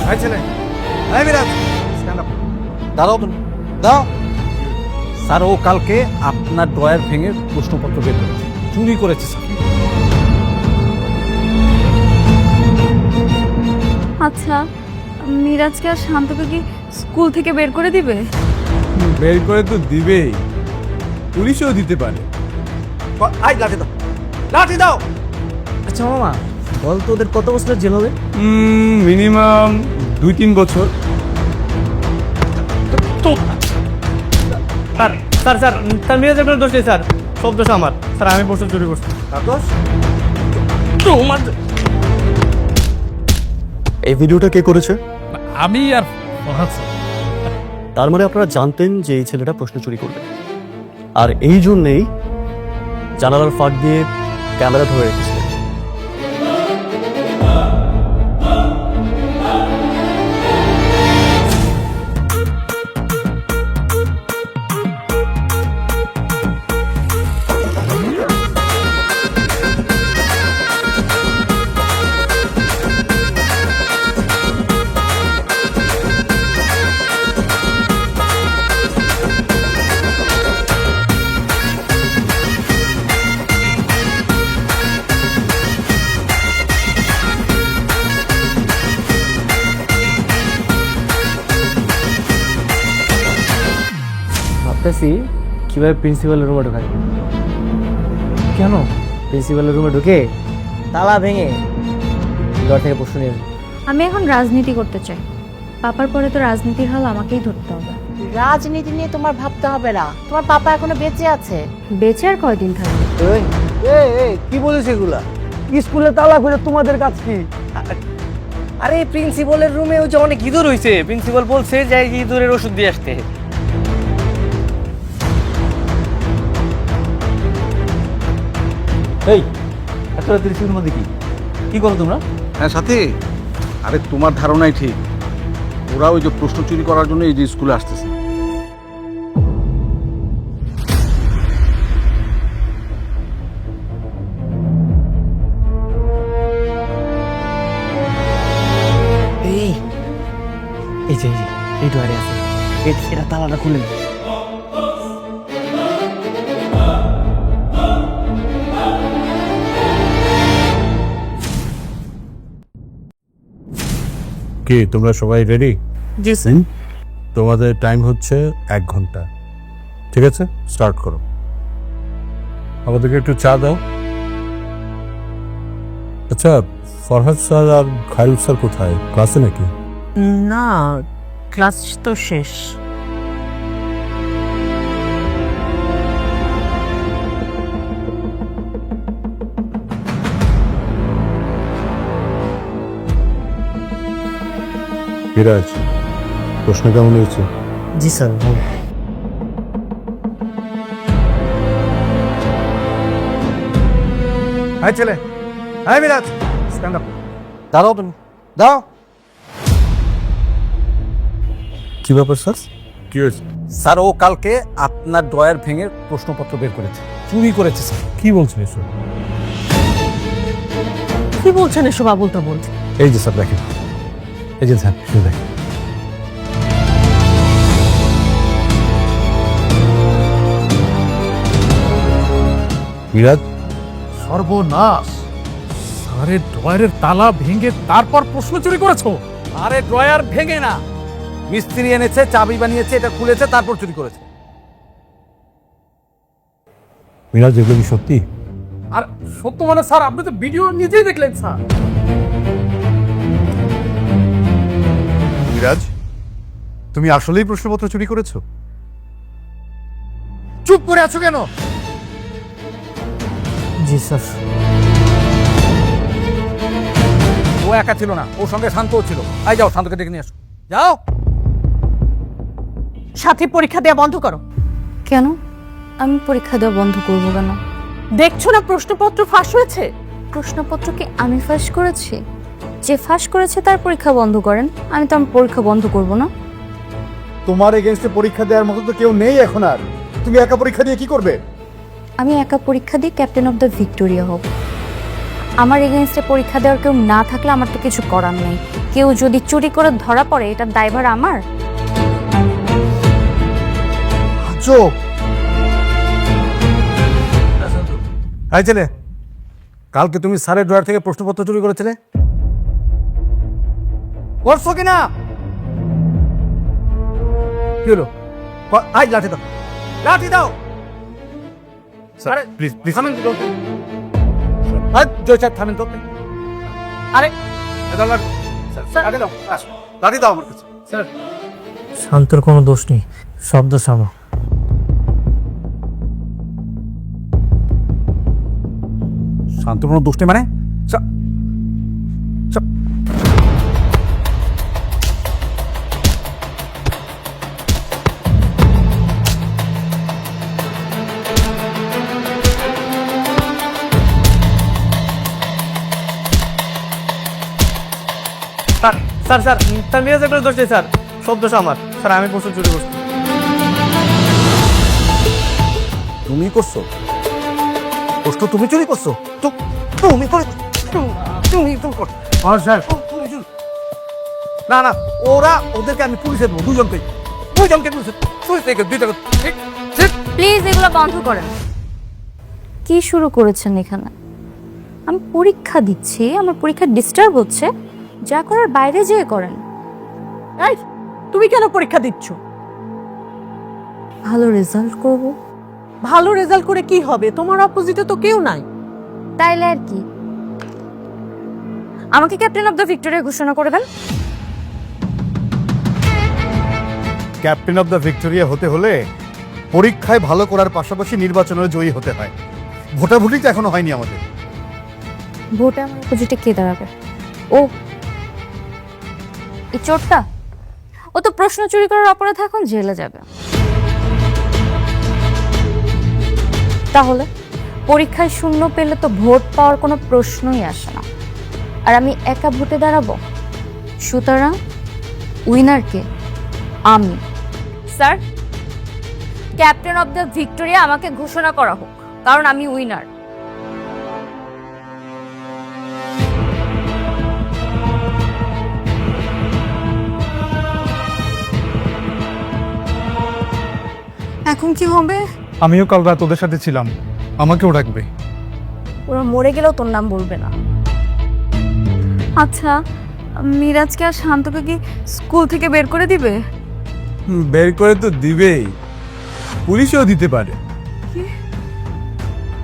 ভাই ছেলে, ভাই মিরাজ, স্ট্যান্ড আপ। দাঁড়াও তুমি, দাও। স্যার ও কালকে আপনার ড্রয়ার ভেঙে প্রশ্নপত্র বের করেছে, চুরি করেছে স্যার। আচ্ছা, মিরাজকে আর শান্তকে কি স্কুল থেকে বের করে দিবে? বের করে তো দিবেই, পুলিশও দিতে পারে। আই লাঠি দাও, লাঠি দাও। আচ্ছা মামা, বল তো ওদের কত বছরের জেল হবে? মিনিমাম 2-3 বছর। Sir sir sir sir Miraj আপনার দোষ নেই স্যার, সব দোষ আমার। স্যার আমি প্রশ্ন চুরি করছি। এই ভিডিওটা কে করেছে? আমি আর ফরহাদ স্যার। তার মানে আপনারা জানতেন যে এই ছেলেটা প্রশ্ন চুরি করবে, আর এই জন্যেই জানালার ফাঁক দিয়ে ক্যামেরা ধরে রেখেছিলেন। ভাবতেছি কিভাবে প্রিন্সিপালের রুমে ঢোকাই। কেন? প্রিন্সিপালের রুমে ঢুকে তালা ভেঙে ঘর থেকে প্রশ্ন নিয়ে আসবো। আমি এখন রাজনীতি করতে চাই। পাপার পরে তো রাজনীতির হাল আমাকেই ধরতে হবে। রাজনীতি নিয়ে তোমার ভাবতে হবে না, তোমার পাপা এখনো বেঁচে আছে। বেঁচে আর কয়দিন থাকবে? কি বলিস এগুলা? স্কুলে তালা খুলে তোমাদের কাজ কি? আরে প্রিন্সিপালের রুমে ওই যে অনেক ইঁদুর হইছে, প্রিন্সিপাল বলছে যে ইঁদুরের ওষুধ দিয়ে আসতে। এই এত রাত্রি সিনেমা দেখি কি করো তোমরা? হ্যাঁ সাথী, আরে তোমার ধারণাই ঠিক। ওরা ওই যে প্রশ্ন চুরি করার জন্য এই যে স্কুলে আসতেছে। এই যে এই ডোয়ারে আছে, এটা তালাটা খুলে নে। কি তোমরা সবাই রেডি? জি স্যার। তোমাদের টাইম হচ্ছে 1 ঘন্টা, ঠিক আছে? স্টার্ট করো। আমাদেরকে একটু চা দাও। আচ্ছা, ফরহাদ স্যার আর খায়রুল স্যার কোথায়? ক্লাসে নাকি? না, ক্লাস তো শেষ। বিরাজ, প্রশ্ন কেমন হয়েছে? জি স্যার। ভাই ছেলে, ভাই মিরাজ, স্ট্যান্ড আপ। দাঁড়াও তুমি, দাও। কি ব্যাপার স্যার? কি হয়েছে? স্যার ও কালকে আপনার ড্রয়ার ভেঙে প্রশ্নপত্র বের করেছে, চুরি করেছে স্যার। কি বলছেন এসব? কি বলছেন এসব আবুল তাবুল? এই যে স্যার দেখেন, এই যে স্যার দেখেন। বিরাজ, সর্বনাশ! স্যারের ড্রয়ারের তালা ভেঙে তারপর প্রশ্ন চুরি করেছো? আরে ড্রয়ার ভেঙে না, মিস্ত্রি এনেছে, চাবি বানিয়েছে, এটা খুলেছে, তারপর চুরি করেছে। বিরাজ, এগুলো কি সত্যি? আর সত্য মানে স্যার, আপনি তো ভিডিও নিজেই দেখলেন স্যার। মিরাজ, তুমি আসলেই প্রশ্নপত্র চুরি করেছো? চুপ করে আছো কেন? জি স্যার। ও একা ছিল না, ওর সঙ্গে শান্তও ছিল। আই যাও, শান্তকে ডেকে নিয়ে আসো, যাও। সাথী, পরীক্ষা দেওয়া বন্ধ করো। কেন? আমি পরীক্ষা দেওয়া বন্ধ করবো কেন? দেখছো না প্রশ্নপত্র ফাঁস হয়েছে? প্রশ্নপত্র কি আমি ফাঁস করেছি? যে ফাঁস করেছে তার পরীক্ষা বন্ধ করেন, আমি তো আমার পরীক্ষা বন্ধ করব না। তোমার এগেইনস্টে পরীক্ষা দেওয়ার মতো তো কেউ নেই এখন আর। তুমি একা পরীক্ষা দিয়ে কি করবে? আমি একা পরীক্ষা দিয়ে ক্যাপ্টেন অফ দ্য ভিক্টোরিয়া হব। আমার এগেনস্টে পরীক্ষা দেওয়ার কেউ না থাকলে আমার তো কিছু করার নেই। কেউ যদি চুরি করে ধরা পড়ে এটার দায়ভার আমার। চোখ এই ছেলে, কালকে তুমি স্যারের ড্রয়ার থেকে প্রশ্নপত্র চুরি করেছিলে, করছো কিনা? কি হলো? আই লাঠি দাও, লাঠি দাও। আরে প্লিজ প্লিজ থামেন তো। জয় স্যার থামেন তো। আরে লাঠি দাও, লাঠি দাও আমার কাছে। শান্তর কোনো দোষ নেই, সব দোষ আমার। শান্তপূর্ণ দোষটি মানে? স্যার স্যার স্যার স্যার মিরাজের কোনো দোষ নেই স্যার, সব দোষ আমার। স্যার আমি প্রশ্ন চুরি করছি। তুমি করছো প্রশ্ন? তুমি চুরি করছো? তুমি করে তুমি স্যার না না, ওদেরকে আমি পুলিশে দেবো, দুজনকে পুলিশ থেকে দুইটা। প্লিজ এগুলো বন্ধ করেন। কি শুরু করেছেন এখানে? আমি পরীক্ষা দিচ্ছি, আমার পরীক্ষা ডিস্টার্ব হচ্ছে, যা করার বাইরে যেয়ে করেন। এই তুমি কেন পরীক্ষা দিচ্ছ? ভালো রেজাল্ট করব। ভালো রেজাল্ট করে কি হবে? তোমার অপোজিটে তো কেউ নাই। তাইলে আর কি, আমাকে ক্যাপ্টেন অফ দ্য ভিক্টোরিয়া ঘোষণা করবেন। ক্যাপ্টেন অফ দ্য ভিক্টোরিয়া হতে হলে পরীক্ষায় ভালো করার পাশাপাশি নির্বাচনে জয়ী হতে হয়। ভোটাভুটি তো এখনো হয়নি আমাদের। ভোটে আমার অপোজিটে কে দাঁড়াবে? ও এই চোরটা, ও তো প্রশ্ন চুরি করার অপরাধে এখন জেলে যাবে। তাহলে পরীক্ষায় শূন্য পেলে তো ভোট পাওয়ার কোনো প্রশ্নই আসে না, আর আমি একা ভোটে দাঁড়াবো। সুতরাং উইনারকে আমি। Sir, captain of the Victoria আমাকে ঘোষণা করা হোক, কারণ আমি উইনার। এখন কি হবে? আমিও কাল রাত ওদের সাথে ছিলাম, আমাকেও ডাকবে। ওরা মরে গেলেও তোর নাম বলবে না। আচ্ছা, মিরাজকে আর শান্তকে কি স্কুল থেকে বের করে দিবে? বের করে তো দিবেই, পুলিশও দিতে পারে।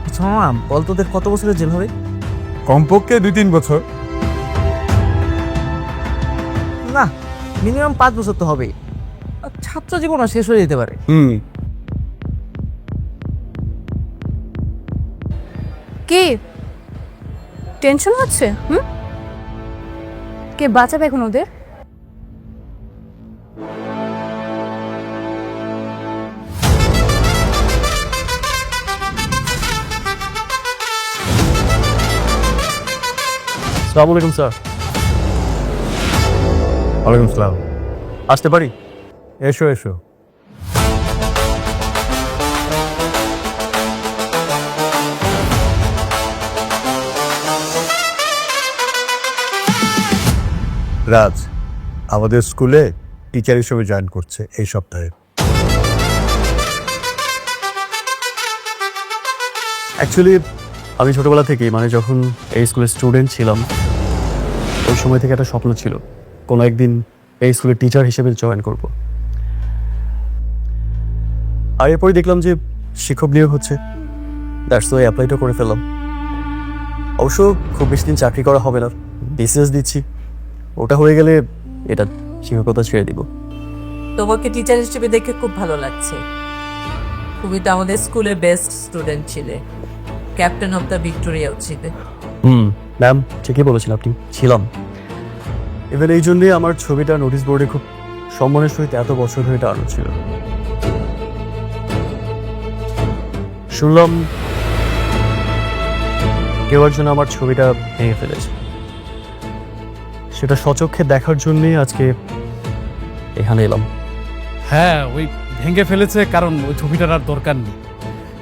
আচ্ছা মামা বল, তোদের কত বছরের জেল হবে? কমপক্ষে 2-3 বছর। না, মিনিমাম 5 বছর তো হবেই। ছাত্র জীবনও শেষ হয়ে যেতে পারে। কি টেনশন হচ্ছে? কে বাঁচাবে এখন ওদের? আসসালামু আলাইকুম স্যার। ওয়ালাইকুম আসসালাম। আসতে পারি? এসো এসো। রাজ আমাদের স্কুলে টিচার হিসেবে জয়েন করছে এই সপ্তাহে। অ্যাকচুয়ালি আমি ছোটবেলা থেকেই, মানে যখন এই স্কুলের স্টুডেন্ট ছিলাম ওই সময় থেকে একটা স্বপ্ন ছিল কোনো একদিন এই স্কুলের টিচার হিসেবে জয়েন করব। আর এরপরই দেখলাম যে শিক্ষক নিয়োগ হচ্ছে, দ্যাটস ওয়াই অ্যাপ্লাইটা করে ফেললাম। অবশ্য খুব বেশি দিন চাকরি করা হবে না, বিসিএস দিচ্ছি, ওটা হয়ে গেলে এটা শিক্ষকতা ছেড়ে দিব। তোমাকে টিচার হিসেবে দেখে খুব ভালো লাগছে। তুমি তো আমাদের স্কুলের বেস্ট স্টুডেন্ট ছিলে, ক্যাপ্টেন অফ দ্য ভিক্টোরিয়াও ছিলে। ম্যাম ঠিকই বলেছেন আপনি, ছিলাম। ইভেন এই জন্যই আমার ছবিটা নোটিশ বোর্ডে খুব সম্মানের সহিত এত বছর ধরে টানানো ছিল। শুনলাম কেউ একজন আমার ছবিটা ভেঙে ফেলেছে, সেটা সচক্ষে দেখার জন্যই আজকে এখানে এলাম। হ্যাঁ, ওই ভেঙে ফেলেছে কারণ ওই ছবিটার আর দরকার নেই,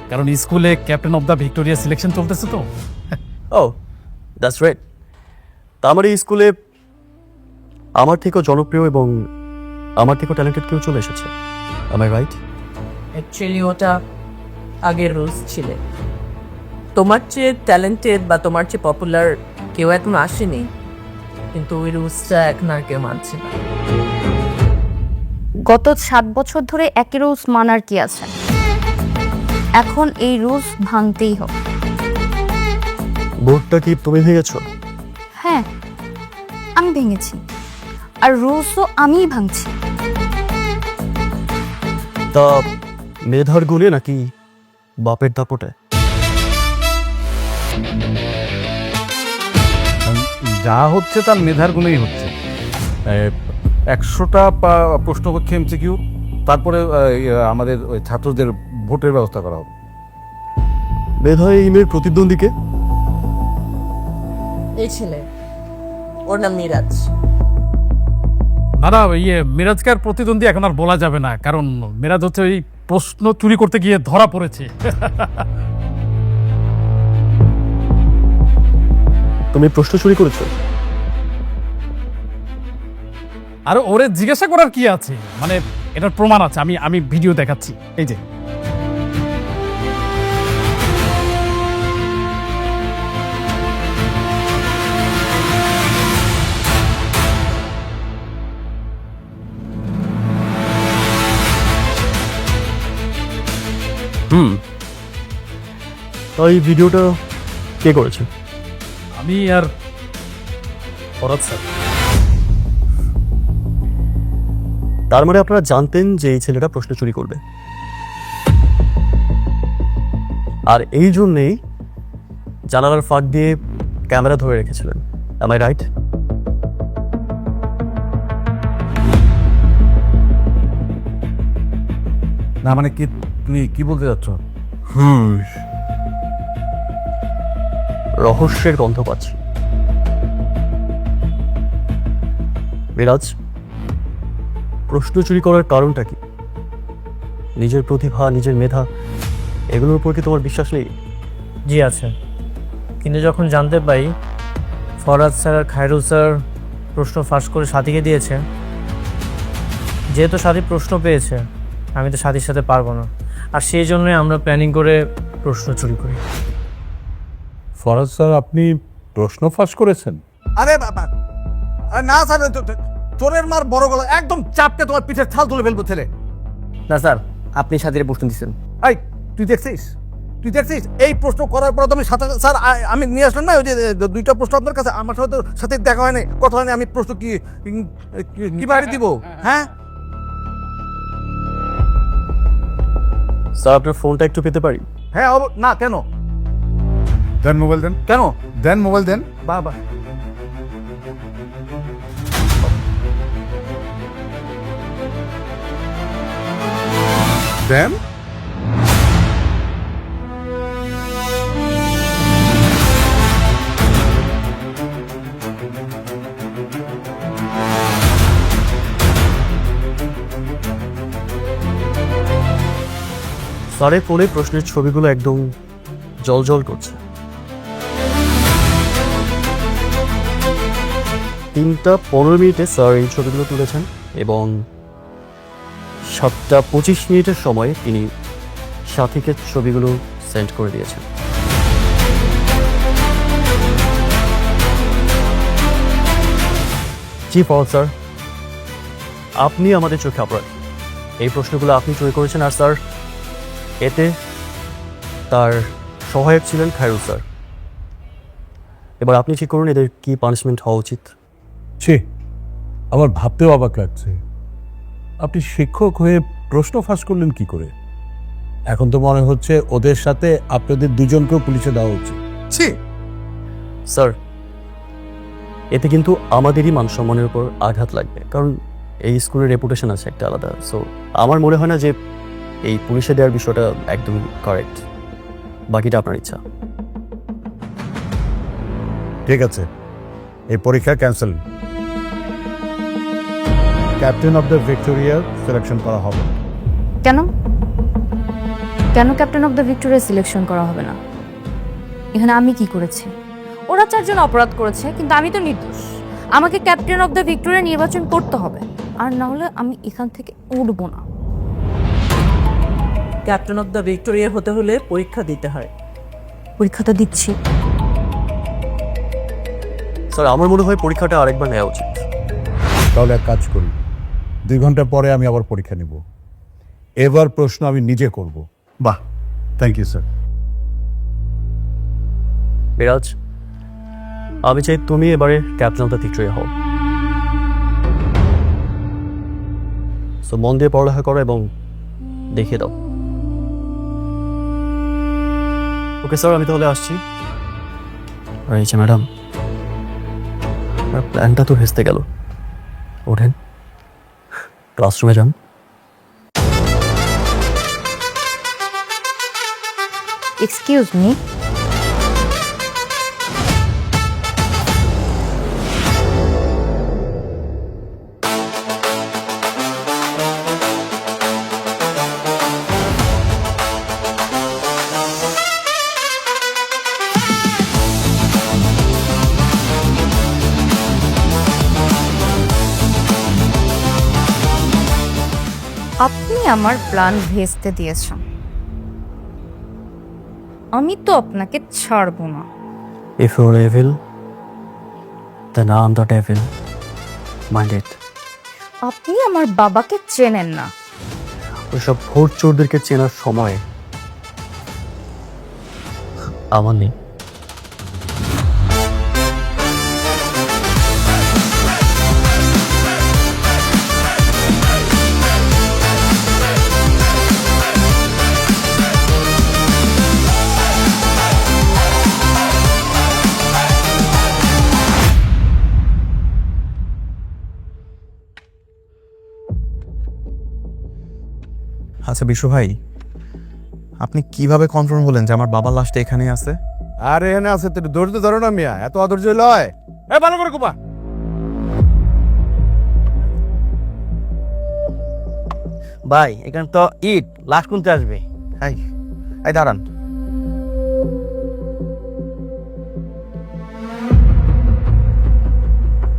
কারণ স্কুলে captain of the Victoria selection চলতেছে তো। ও দ্যাটস রাইট। তা আমার এই স্কুলে আমার থেকেও জনপ্রিয় এবং আমার থেকেও ট্যালেন্টেড কেউ চলে এসেছে, am I right? অ্যাকচুয়ালি ওটা আগের রুলস ছিল। তোমার চেয়ে ট্যালেন্টেড বা তোমার চেয়ে পপুলার কেউ এখন আসেনি, কিন্তু ওই রুলসটা এখন আর কেউ মানছে না। গত 7 বছর ধরে একই রুলস মানার কি আছে? এখন এই রুলস ভাঙতেই হবে। বোর্ডটা কি তুমি ভেঙেছ? হ্যাঁ, আমি ভেঙেছি, আর রুলসও আমিই ভাঙছি। তা মেধার গুণে নাকি বাপের দাপটে? যা হচ্ছে তার মেধার গুণেই হচ্ছে। 100টা প্রশ্ন হচ্ছে এমসিকিউ, তারপরে আমাদের ওই ছাত্রদের ভোটের ব্যবস্থা করা হবে। মেধা এই মেয়ের প্রতিদ্বন্দ্বীকে? এই ছেলে, ওর নাম মিরাজ। না না, মিরাজকে আর প্রতিদ্বন্দ্বী এখন আর বলা যাবে না, কারণ মিরাজ হচ্ছে ওই প্রশ্ন চুরি করতে গিয়ে ধরা পড়েছে। তুমি প্রশ্ন চুরি করেছো? আর ওরে জিজ্ঞাসা করার কি আছে, মানে এটার প্রমাণ আছে, আমি ভিডিও দেখাচ্ছি, এই যে। তা এই ভিডিওটা কে করেছে? আমি আর ফরাদ স্যার। তার মানে আপনারা জানতেন যে এই ছেলেটা প্রশ্ন চুরি করবে, আর এই জন্যেই জানালার ফাঁক দিয়ে ক্যামেরা ধরে রেখেছিলেন, am I right? না মানে কি, তুমি কি বলতে যাচ্ছ? রহস্যের গন্ধ পাচ্ছি। মিরাজ, প্রশ্ন চুরি করার কারণটা কি? নিজের প্রতিভা, নিজের মেধা, এগুলোর উপর কি তোমার বিশ্বাস নেই? জি আছে, কিন্তু যখন জানতে পাই ফরাদ স্যার আর খায়রুল স্যার প্রশ্ন ফাঁস করে সাথীকে দিয়েছে, যেহেতু সাথী প্রশ্ন পেয়েছে, আমি তো সাথীর সাথে পারবো না, আর সেই জন্যই আমরা প্ল্যানিং করে প্রশ্ন চুরি করি। ফরাদ স্যার, আপনি প্রশ্ন ফাঁস করেছেন? আরে বাবা, আরে না স্যার, চোরের মার বড় গলা, একদম চাপকে তোমার পিঠের ছাল তুলে ফেলবো ছেলে। না স্যার, আপনি সাথীর প্রশ্ন দিচ্ছেন। এই তুই দেখছিস, এই প্রশ্ন করার পর তো আমি সাথে স্যার আমি নিয়ে আসলাম না, ওই যে 2টা প্রশ্ন আপনার কাছে, আমার সাথে তো সাথে দেখা হয়নি, কথা হয়নি, আমি প্রশ্ন কি বাইরে দিব? হ্যাঁ স্যার, আপনার ফোনটা একটু পেতে পারি? হ্যাঁ, না কেন? দেন মোবাইল দেন, কেন? দেন মোবাইল দেন। বাবা, দেন। স্যারের ফোনে প্রশ্নের ছবিগুলো একদম জলজল করছে। 3:15 স্যার এই ছবিগুলো তুলেছেন এবং 7:25 সময় তিনি সাথীকে ছবিগুলো সেন্ড করে দিয়েছেন। জি ফরাদ স্যার, আপনি আমাদের চোখে অপরাধী। এই প্রশ্নগুলো আপনি চুরি করেছেন, আর স্যার এতে তার সহায়ক ছিলেন খায়রুল স্যার। এবার আপনি ঠিক করুন এদের কি পানিশমেন্ট হওয়া উচিত। ছি, আমার ভাবতেও অবাক লাগছে, আপনি শিক্ষক হয়ে প্রশ্ন ফাঁস করলেন কি করে? এখন তো মনে হচ্ছে ওদের সাথে আপনাদের দুজনকেও পুলিশে দেওয়া উচিত। ছি স্যার, এতে কিন্তু আমাদেরই মান সম্মানের উপর আঘাত লাগবে, কারণ এই স্কুলের রেপুটেশন আছে একটা আলাদা। সো আমার মনে হয় না যে এই পুলিশে দেওয়ার বিষয়টা একদমই কারেক্ট। বাকিটা আপনার ইচ্ছা। ঠিক আছে, এই পরীক্ষা cancel. Captain of the Victoria selection করা হবে। কেন কেন captain of the Victoria selection করা হবে না? এখানে আমি কি করেছি? ওরা 4 জন অপরাধ করেছে, কিন্তু আমি তো নির্দোষ। আমাকে ক্যাপ্টেন অফ দ্য ভিক্টোরিয়া নির্বাচন করতে হবে, আর না হলে আমি এখান থেকে উঠবো না। ক্যাপ্টেন অফ দ্য ভিক্টোরিয়া হতে হলে পরীক্ষা দিতে হয়। পরীক্ষা তো দিচ্ছি। স্যার আমার মনে হয় পরীক্ষাটা আরেকবার নেওয়া উচিত। তাহলে এক কাজ করি, 2 ঘন্টা পরে আমি আবার পরীক্ষা নিব। এবার প্রশ্ন আমি নিজে করব। বাহ, থ্যাংক ইউ স্যার। বিরাজ, আমি চাই তুমি এবারে ক্যাপ্টেন অফ দ্য ভিক্টোরিয়া হও। সো মন দিয়ে পড়ালেখা করো এবং দেখিয়ে দাও। ওকে স্যার, আমি তাহলে আসছি। আর এই যে ম্যাডাম, আমার প্ল্যানটা তো ভেস্তে গেল। ওঠেন, ক্লাসরুমে যান। এক্সকিউজ মি, আপনি আমার প্ল্যান ভেস্তে দিয়েছেন, আমি তো আপনাকে ছাড়বো না। If you're evil, then I'm the devil. Mind it. আপনি আমার বাবাকে চেনেন না। ওইসব ভোট চোরদেরকে চেনার সময় আমার নেই। আচ্ছা বিশু ভাই, আপনি কিভাবে কনফার্ম হলেন যে আমার বাবার লাশটা এখানে আছে? আরে এখানে আছে, তুই ধৈর্য ধরো না মিয়া, এত অধৈর্য লয়। ভালো করে কুপা। ভাই এখানে তো ইট লাশ কোনতে আসবে? এই এই দাঁড়ান,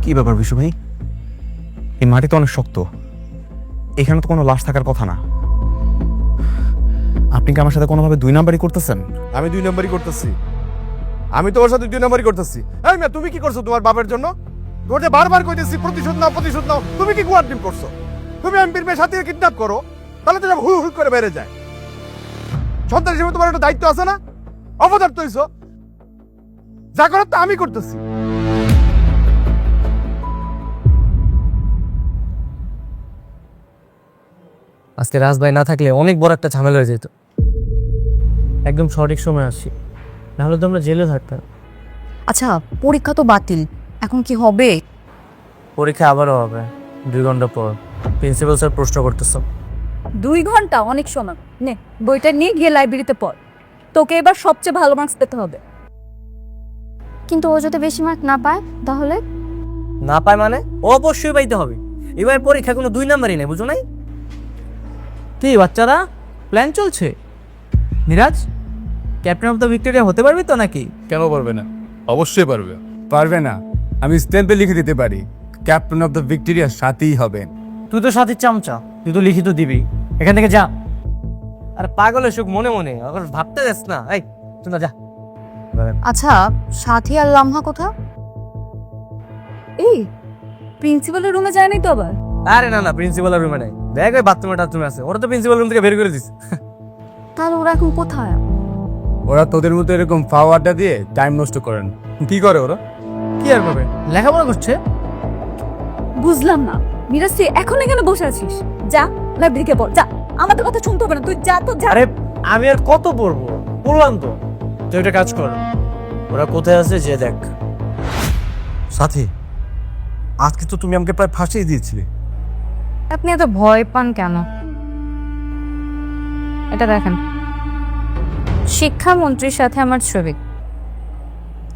কি ব্যাপার বিশু ভাই? এই মাটি তো অনেক শক্ত, এখানে তো কোনো লাশ থাকার কথা না। আপনি কি আমার সাথে কোনোভাবে 2 নাম্বারই করতেছেন? আমি 2 নাম্বারই করতেছি, আমি তোমার সাথে 2 নাম্বারই করতেছি। এই মিয়া, তুমি কি করছো তোমার বাবার জন্য? তোমার যে বারবার কইতেছি প্রতিশোধ নাও প্রতিশোধ নাও, তুমি কি গুয়ার ডিম করছো? তুমি এমপির মেয়ে সাথে কিডন্যাপ করো, তাহলে তো সব হু হু করে বেড়ে যায়। সন্তান হিসেবে তোমার একটা দায়িত্ব আছে না? অপদার্থ হইছো, যা করার তো আমি করতেছি। আজকে রাজ ভাই না থাকলে অনেক বড় একটা ঝামেলা হয়ে যেত। একদম সঠিক সময় আসছি, নাহলে তো আমরা জেলে থাকতাম। আচ্ছা, পরীক্ষা তো বাতিল, এখন কি হবে? পরীক্ষা আবারও হবে 2 ঘন্টা পর। প্রিন্সিপাল স্যার প্রশ্ন করতেছ। 2 ঘন্টা অনেক সময়। নে বইটা নিয়ে গিয়ে লাইব্রেরিতে পড়, তোকে এবার সবচেয়ে ভালো মার্কস পেতে হবে। কিন্তু ও যদি বেশি মার্ক না পায় তাহলে? না পায় মানে অবশ্যই পাইতে হবে। এবার পরীক্ষা কোনো 2 নাম্বারই নেই, বুঝো নাই? কি বাচ্চারা, প্ল্যান চলছে? Miraj, captain of the Victoria হতে পারবি তো নাকি? কেন পারবে না? অবশ্যই পারবে। পারবে না? আমি স্ট্যাম্পে লিখে দিতে পারি, ক্যাপ্টেন অফ দ্য ভিক্টোরিয়ার সাথেই হবেন। তুই তো সাথীর চামচা, তুই তো লিখিত দিবি। এখান থেকে যা। আর পাগলের সুখ মনে মনে, আবার ভাবতে যাস না। এই তুই না যা। আচ্ছা, সাথী আর লামহা কোথায়? এই প্রিন্সিপালের রুমে যায় নাই তো আবার? আরে না না, প্রিন্সিপালের রুমে নাই, দেখ ওই বাথরুমে টাথরুমে আছে। ওরা তো প্রিন্সিপাল রুম থেকে বের করে দিস। তাহলে ওরা এখন কোথায়? ওরা তোদের মতো এরকম ফাওয়া আড্ডা দিয়ে টাইম নষ্ট করেন। কি করে ওরা? কি আর করবে, লেখাপড়া করছে। বুঝলাম না মিরাজ, তুই এখন এখানে বসে আছিস? যা লাইব্রেরিতে পড়, যা। আমাদের কথা শুনতে হবে না, তুই যা তো যা। আরে আমি আর কত পড়বো, পড়লাম তো। তুই একটা কাজ কর, ওরা কোথায় আছে যে দেখ। সাথী, আজকে তো তুমি আমাকে প্রায় ফাঁসিয়ে দিয়েছিলে। আপনি এত ভয় পান কেন? এটা দেখেন, শিক্ষামন্ত্রীর সাথে আমার ছবি।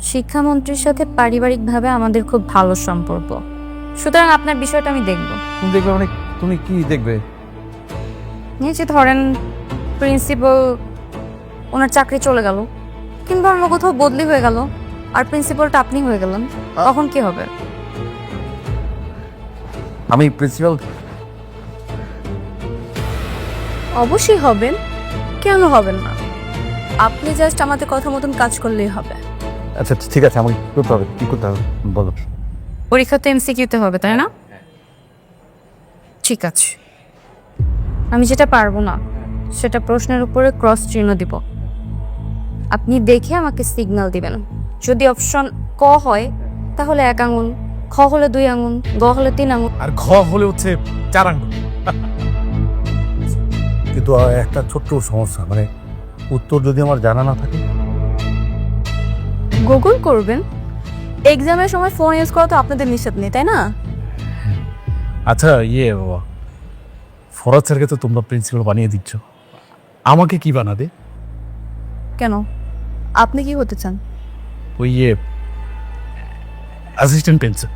শিক্ষামন্ত্রীর সাথে পারিবারিকভাবে আমাদের খুব ভালো সম্পর্ক, সুতরাং আপনার বিষয়টা আমি দেখব। তুমি দেখবে মানে? তুমি কি দেখবে? নিচে ধরেন প্রিন্সিপাল, ওনার চাকরি চলে গেল কিংবা অন্য কোথাও বদলি হয়ে গেল, আর প্রিন্সিপালটা আপনি হয়ে গেলেন, তখন কি হবে? আমি প্রিন্সিপাল? অবশ্যই হবেন, কেন হবেন না? আপনি জাস্ট আমাদের কথা মতন কাজ করলেই হবে। আচ্ছা ঠিক আছে, আমাকে কি করতে হবে, কি করতে হবে বলো। পরীক্ষাতে এমসিকিউতে হবে, তাই না? ঠিক আছে, আমি যেটা পারবো না সেটা প্রশ্নের উপরে ক্রস চিহ্ন দিব। আপনি দেখে আমাকে সিগন্যাল দিবেন। যদি অপশন ক হয় তাহলে 1 আঙুল, খ হলে 2 আঙুল, গ হলে 3 আঙুল। আর ঘ হলে হচ্ছে 4 আঙ্গুল। কিন্তু একটা ছোট্ট সমস্যা, মানে উত্তর যদি আমার জানা না থাকে। গুগল করবেন। এক্সামের সময় ফোন ইউজ করা তো আপনাদের নিষেধ নেই, তাই না? আচ্ছা বাবা, ফরাদ স্যারকে তো তোমরা প্রিন্সিপাল বানিয়ে দিচ্ছ, আমাকে কি বানাবে? কেন, আপনি কি হতে চান? ওই অ্যাসিস্ট্যান্ট প্রিন্সিপাল।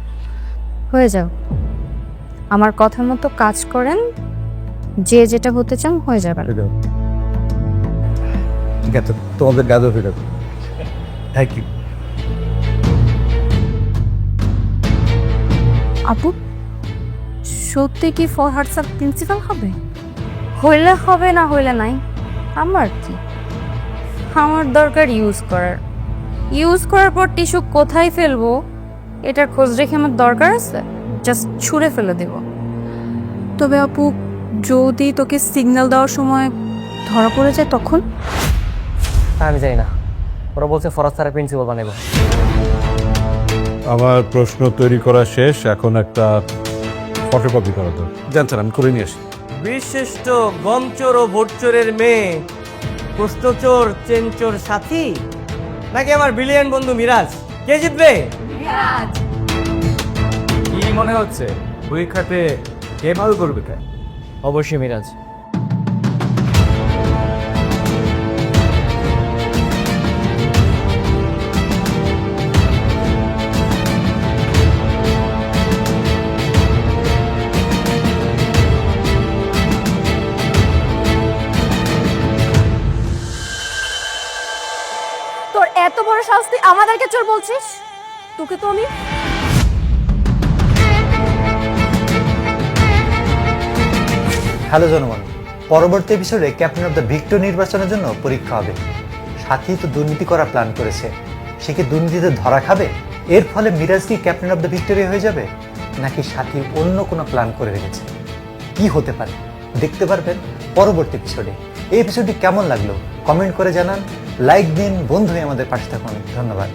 হয়ে যাও, আমার কথার মতো কাজ করেন, যে যেটা হতে চান হয়ে যাবেন। ঠিক আছে, তোমাদের গাজর ফিরে। Thank you. আপু, সত্যি কি ফরহাদ স্যার প্রিন্সিপাল হবে? হইলে হবে, না হইলে নাই, আমার কি? আমার দরকার ইউজ করার পর টিস্যু কোথায় ফেলবো এটার খোঁজ রেখে আমার দরকার আছে, জাস্ট ছুঁড়ে ফেলে দেব। তবে আপু, যদি তোকে সিগন্যাল দেওয়ার সময় ধরা পড়ে যায় তখন? আমি জানি না, ওরা বলছে ফরাজ স্যারের প্রিন্সিপাল বানাবো। আমার প্রশ্ন তৈরি করা শেষ, এখন একটা ফটোকপি করা তো। জান স্যার, আমি করে নিয়ে আসি। বিশিষ্ট গমচোর ও ভোটচোরের মেয়ে, প্রশ্নচোর চেনচোর সাথী, নাকি আমার বিলিয়ন বন্ধু মিরাজ? কে জিতবে? কি মনে হচ্ছে পরীক্ষাতে কে ভালো করবে? অবশ্যই মিরাজ। তোর এত বড় সাহস, তুই আমাদেরকে চোর বলছিস? তোকে তো আমি হ্যালো জনগণ, পরবর্তী এপিসোডে ক্যাপ্টেন অফ দ্য ভিক্টর নির্বাচনের জন্য পরীক্ষা হবে। সাথী তো দুর্নীতি করার প্ল্যান করেছে, সে কি দুর্নীতিতে ধরা খাবে? এর ফলে মিরাজ কি ক্যাপ্টেন অফ দ্য ভিক্টোরি হয়ে যাবে, নাকি সাথী অন্য কোনো প্ল্যান করে রেখেছে? কি হতে পারে দেখতে পারবেন পরবর্তী এপিসোডে। এই এপিসোডটি কেমন লাগলো কমেন্ট করে জানান, লাইক দিন, বন্ধু হয়ে আমাদের পাশে থাকুন। ধন্যবাদ।